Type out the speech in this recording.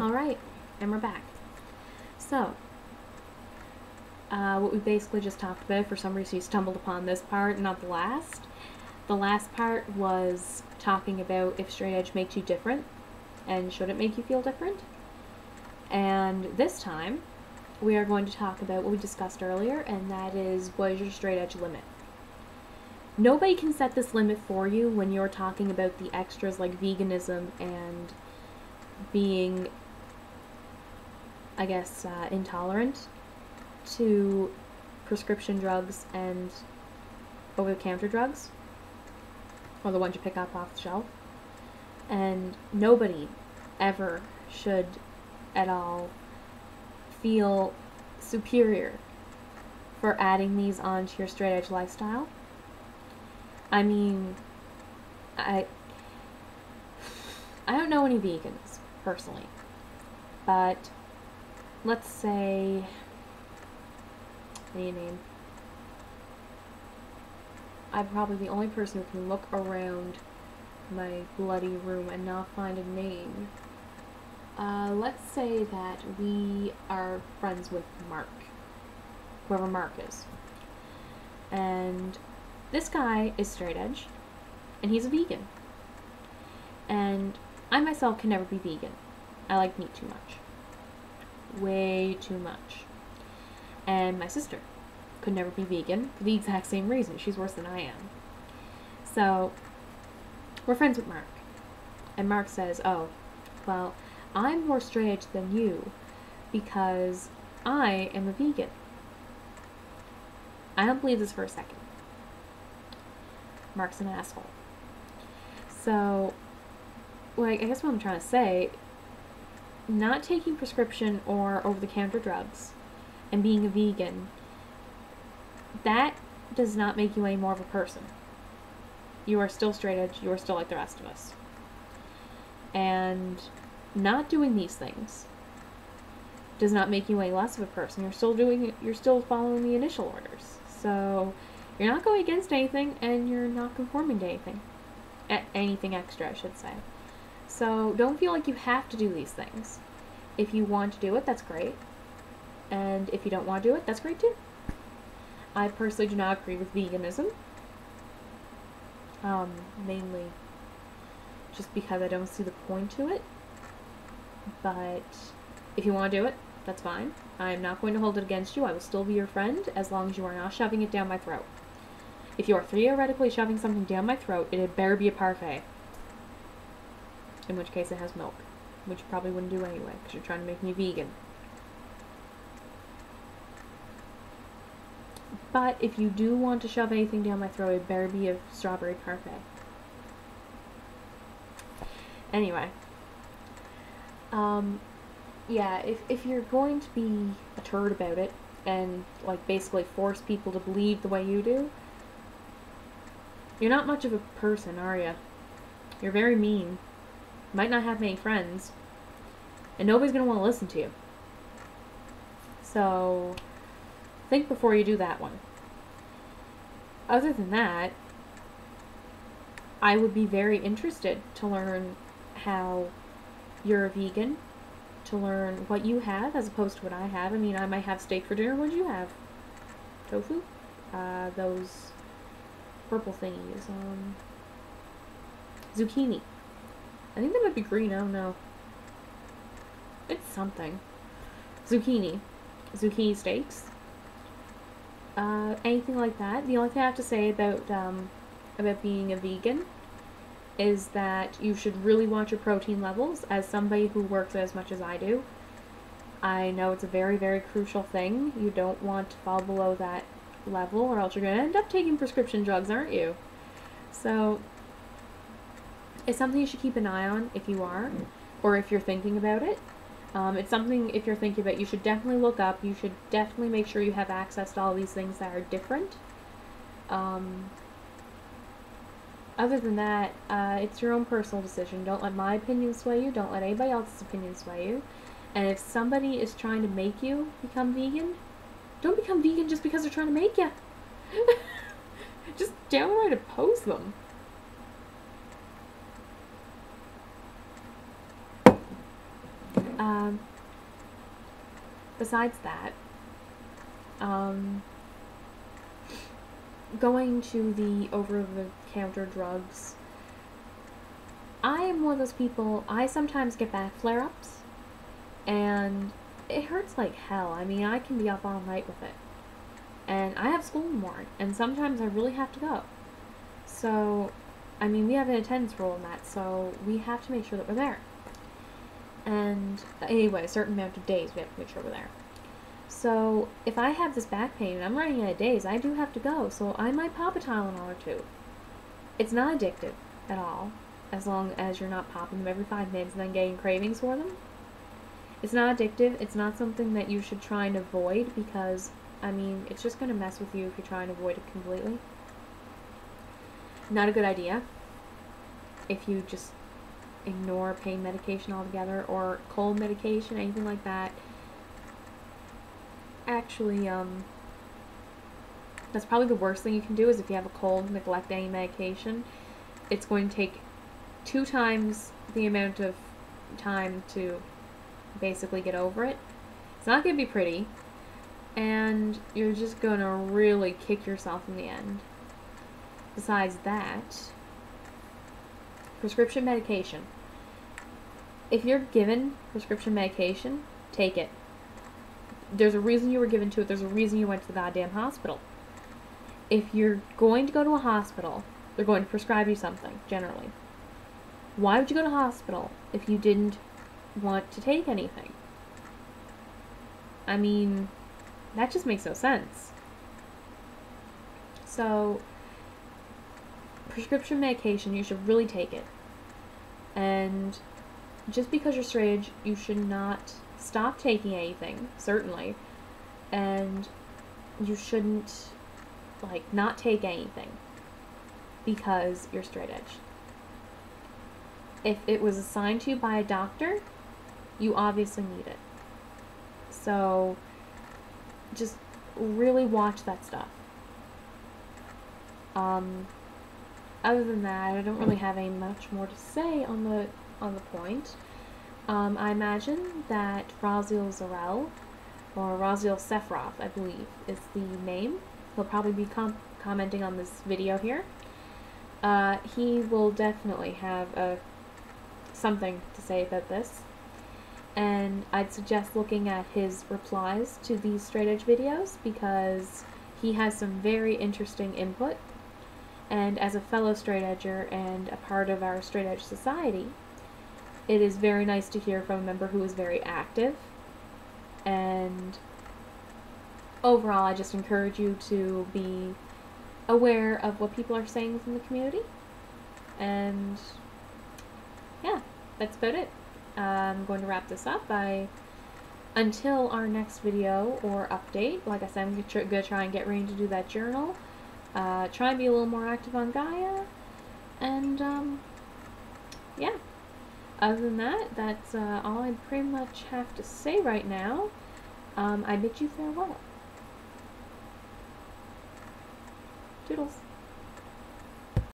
Alright, and we're back. So, what we basically just talked about, for some reason you stumbled upon this part, not the last. The last part was talking about if straight edge makes you different, and should it make you feel different. And this time, we are going to talk about what we discussed earlier, and that is, what is your straight edge limit? Nobody can set this limit for you when you're talking about the extras like veganism and being, I guess, intolerant to prescription drugs and over-the-counter drugs, or the ones you pick up off the shelf. And nobody ever should at all feel superior for adding these onto your straight edge lifestyle. I mean, I don't know any vegans, personally, but let's say, what do you name? I'm probably the only person who can look around my bloody room and not find a name. Let's say that we are friends with Mark, whoever Mark is. And this guy is straight edge, and he's a vegan. And I myself can never be vegan. I like meat too much. Way too much. And my sister could never be vegan for the exact same reason. She's worse than I am. So, we're friends with Mark. And Mark says, oh, well, I'm more straight edge than you because I am a vegan. I don't believe this for a second. Mark's an asshole. So, like, I guess what I'm trying to say, not taking prescription or over-the-counter drugs and being a vegan, that does not make you any more of a person. You are still straight edge, you are still like the rest of us. And not doing these things does not make you any less of a person. You're still following the initial orders. So, you're not going against anything, and you're not conforming to anything. Anything extra, I should say. So, don't feel like you have to do these things. If you want to do it, that's great. And if you don't want to do it, that's great too. I personally do not agree with veganism. Mainly just because I don't see the point to it. But if you want to do it, that's fine. I'm not going to hold it against you. I will still be your friend as long as you are not shoving it down my throat. If you are theoretically shoving something down my throat, it had better be a parfait. In which case it has milk. Which you probably wouldn't do anyway, because you're trying to make me vegan. But if you do want to shove anything down my throat, it better be a strawberry parfait. Anyway. Yeah, if you're going to be a turd about it, and, like, basically force people to believe the way you do, you're not much of a person, are you? You're very mean. Might not have many friends. And nobody's going to want to listen to you. So, think before you do that one. Other than that, I would be very interested to learn how you're a vegan, to learn what you have as opposed to what I have. I mean, I might have steak for dinner. What do you have? Tofu? Those purple thingies. Zucchini. I think that might be green. I don't know. It's something. Zucchini. Zucchini steaks. Anything like that. The only thing I have to say about being a vegan is that you should really watch your protein levels. As somebody who works as much as I do, I know it's a very, very crucial thing. You don't want to fall below that level, or else you're going to end up taking prescription drugs, aren't you? So, it's something you should keep an eye on if you are, or if you're thinking about it. It's something, if you're thinking about it, you should definitely look up. You should definitely make sure you have access to all these things that are different. Other than that, it's your own personal decision. Don't let my opinion sway you. Don't let anybody else's opinion sway you. And if somebody is trying to make you become vegan, don't become vegan just because they're trying to make you. Just downright oppose them. besides that, going to the over-the-counter drugs, I am one of those people, I sometimes get back flare-ups, and it hurts like hell. I mean, I can be up all night with it. And I have school in the morning, and sometimes I really have to go. So, I mean, we have an attendance rule in that, so we have to make sure that we're there. And anyway, a certain amount of days we have to make sure we're there. So, if I have this back pain and I'm running out of days, I do have to go, so I might pop a Tylenol or two. It's not addictive at all, as long as you're not popping them every 5 minutes and then getting cravings for them. It's not addictive. It's not something that you should try and avoid because, I mean, it's just going to mess with you if you try and avoid it completely. Not a good idea if you just ignore pain medication altogether or cold medication, anything like that. Actually, that's probably the worst thing you can do is if you have a cold, neglect any medication. It's going to take 2 times the amount of time to basically get over it. It's not going to be pretty, and you're just going to really kick yourself in the end. Besides that, prescription medication. If you're given prescription medication, take it. There's a reason you were given to it. There's a reason you went to the goddamn hospital. If you're going to go to a hospital, they're going to prescribe you something, generally. Why would you go to a hospital if you didn't want to take anything? I mean, that just makes no sense. So, prescription medication, you should really take it. And just because you're straight edge, you should not stop taking anything, certainly. And you shouldn't, like, not take anything because you're straight edge. If it was assigned to you by a doctor, you obviously need it. So, just really watch that stuff. Other than that, I don't really have any much more to say on the point. I imagine that Raziel Zarel, or Raziel Sephiroth, I believe, is the name. He'll probably be commenting on this video here. He will definitely have something to say about this. And I'd suggest looking at his replies to these straight edge videos because he has some very interesting input. And as a fellow straight edger and a part of our straight edge society, it is very nice to hear from a member who is very active. And overall, I just encourage you to be aware of what people are saying within the community. And yeah, that's about it. I'm going to wrap this up. Until our next video or update, like I said, I'm going to try and get Rain to do that journal. Try and be a little more active on Gaia. And, yeah. Other than that, that's all I pretty much have to say right now. I bid you farewell. Toodles.